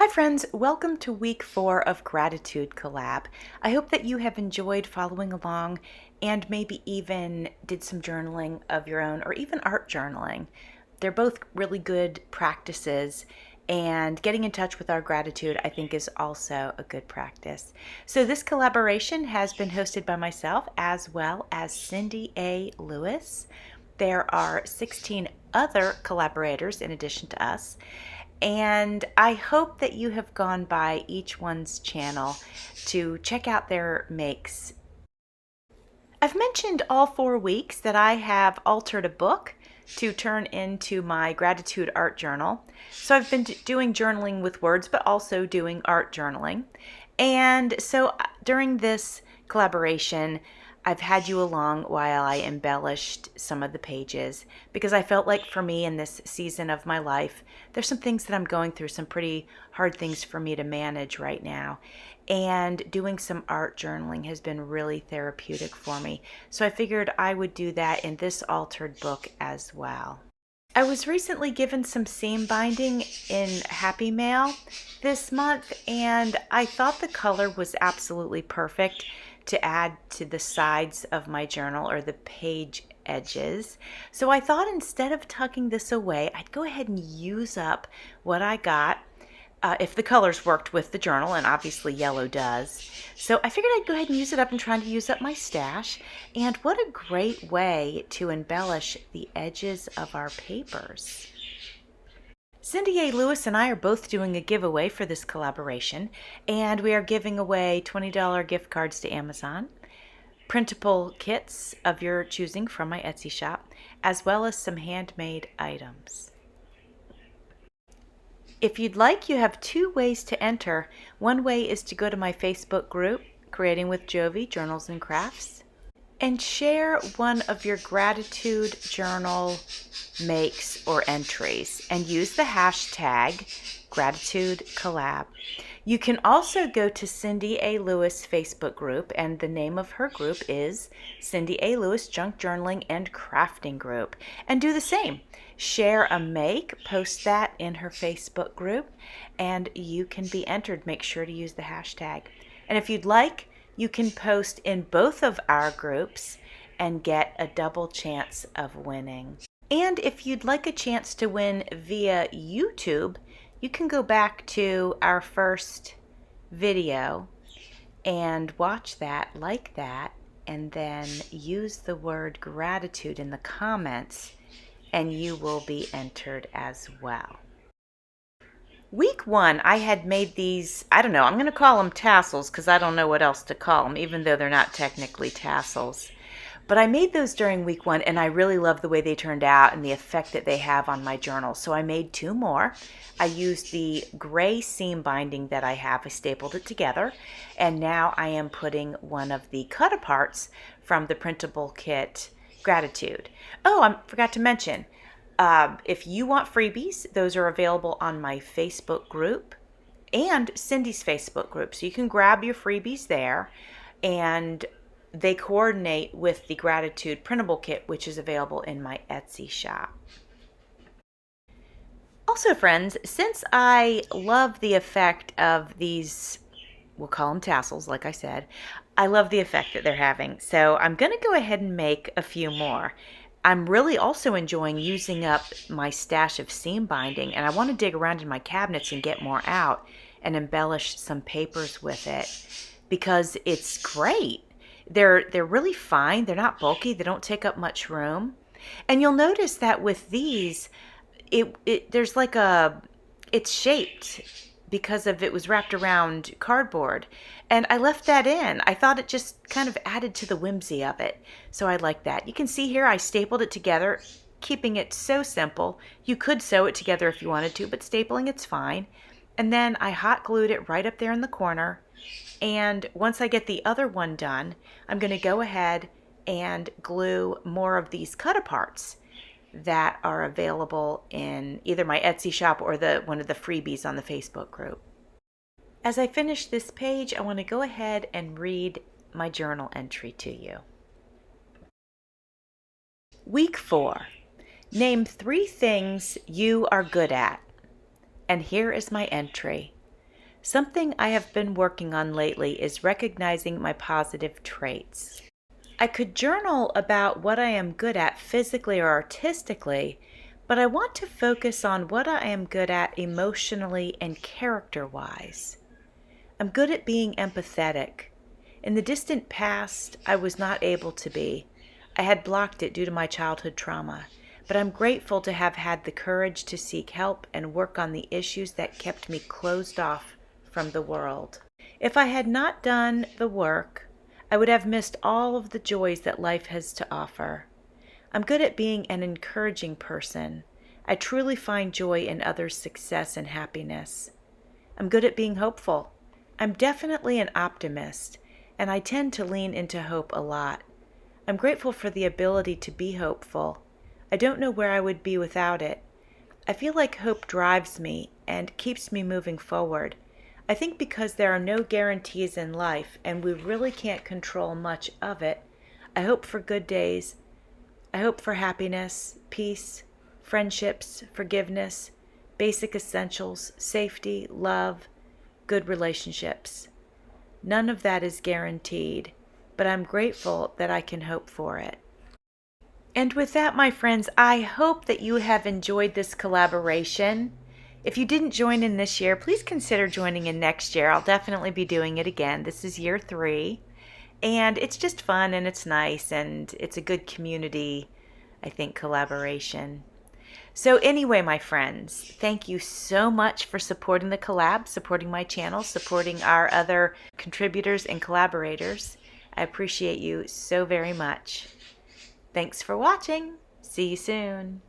Hi friends, welcome to week 4 of Gratitude Collab. I hope that you have enjoyed following along and maybe even did some journaling of your own or even art journaling. They're both really good practices, and getting in touch with our gratitude I think is also a good practice. So this collaboration has been hosted by myself as well as Cindy A. Lewis. There are 16 other collaborators in addition to us. And I hope that you have gone by each one's channel to check out their makes. I've mentioned all 4 weeks that I have altered a book to turn into my gratitude art journal. So I've been doing journaling with words, but also doing art journaling. And so during this collaboration, I've had you along while I embellished some of the pages because I felt like for me in this season of my life, there's some things that I'm going through, some pretty hard things for me to manage right now. And doing some art journaling has been really therapeutic for me. So I figured I would do that in this altered book as well. I was recently given some seam binding in Happy Mail this month, and I thought the color was absolutely perfect to add to the sides of my journal or the page edges. So I thought instead of tucking this away, I'd go ahead and use up what I got if the colors worked with the journal, and obviously yellow does. So I figured I'd go ahead and use it up and try to use up my stash. And what a great way to embellish the edges of our papers. Cindy A. Lewis and I are both doing a giveaway for this collaboration, and we are giving away $20 gift cards to Amazon, printable kits of your choosing from my Etsy shop, as well as some handmade items. If you'd like, you have 2 ways to enter. One way is to go to my Facebook group, Creating with Jovi, Journals and Crafts, and share one of your gratitude journal makes or entries and use the hashtag Gratitude Collab. You can also go to Cindy A. Lewis Facebook group, and the name of her group is Cindy A. Lewis Junk Journaling and Crafting Group, and do the same. Share a make, post that in her Facebook group, and you can be entered. Make sure to use the hashtag. And if you'd like, you can post in both of our groups and get a double chance of winning. And if you'd like a chance to win via YouTube, you can go back to our first video and watch that, like that, and then use the word gratitude in the comments, and you will be entered as well. Week 1, I had made these, I don't know, I'm going to call them tassels because I don't know what else to call them, even though they're not technically tassels. But I made those during week 1, and I really love the way they turned out and the effect that they have on my journal. So I made 2 more. I used the gray seam binding that I have. I stapled it together, and now I am putting one of the cut-aparts from the printable kit Gratitude. Oh, I forgot to mention, if you want freebies, those are available on my Facebook group and Cindy's Facebook group. So you can grab your freebies there, and they coordinate with the Gratitude printable kit, which is available in my Etsy shop. Also, friends, since I love the effect of these, we'll call them tassels, like I said, I love the effect that they're having. So I'm going to go ahead and make a few more. I'm really also enjoying using up my stash of seam binding, and I want to dig around in my cabinets and get more out and embellish some papers with it because it's great. They're really fine. They're not bulky. They don't take up much room. And you'll notice that with these, there's like it's shaped because it was wrapped around cardboard. And I left that in. I thought it just kind of added to the whimsy of it. So I like that. You can see here I stapled it together, keeping it so simple. You could sew it together if you wanted to, but stapling it's fine. And then I hot glued it right up there in the corner. And once I get the other one done, I'm going to go ahead and glue more of these cut-aparts that are available in either my Etsy shop or one of the freebies on the Facebook group. As I finish this page, I want to go ahead and read my journal entry to you. Week 4. Name 3 things you are good at. And here is my entry. Something I have been working on lately is recognizing my positive traits. I could journal about what I am good at physically or artistically, but I want to focus on what I am good at emotionally and character-wise. I'm good at being empathetic. In the distant past, I was not able to be. I had blocked it due to my childhood trauma, but I'm grateful to have had the courage to seek help and work on the issues that kept me closed off from the world. If I had not done the work, I would have missed all of the joys that life has to offer. I'm good at being an encouraging person. I truly find joy in others' success and happiness. I'm good at being hopeful. I'm definitely an optimist, and I tend to lean into hope a lot. I'm grateful for the ability to be hopeful. I don't know where I would be without it. I feel like hope drives me and keeps me moving forward. I think because there are no guarantees in life and we really can't control much of it, I hope for good days. I hope for happiness, peace, friendships, forgiveness, basic essentials, safety, love, good relationships. None of that is guaranteed, but I'm grateful that I can hope for it. And with that, my friends, I hope that you have enjoyed this collaboration. If you didn't join in this year, please consider joining in next year. I'll definitely be doing it again. This is year 3. And it's just fun and it's nice and it's a good community, I think, collaboration. So anyway, my friends, thank you so much for supporting the collab, supporting my channel, supporting our other contributors and collaborators. I appreciate you so very much. Thanks for watching. See you soon.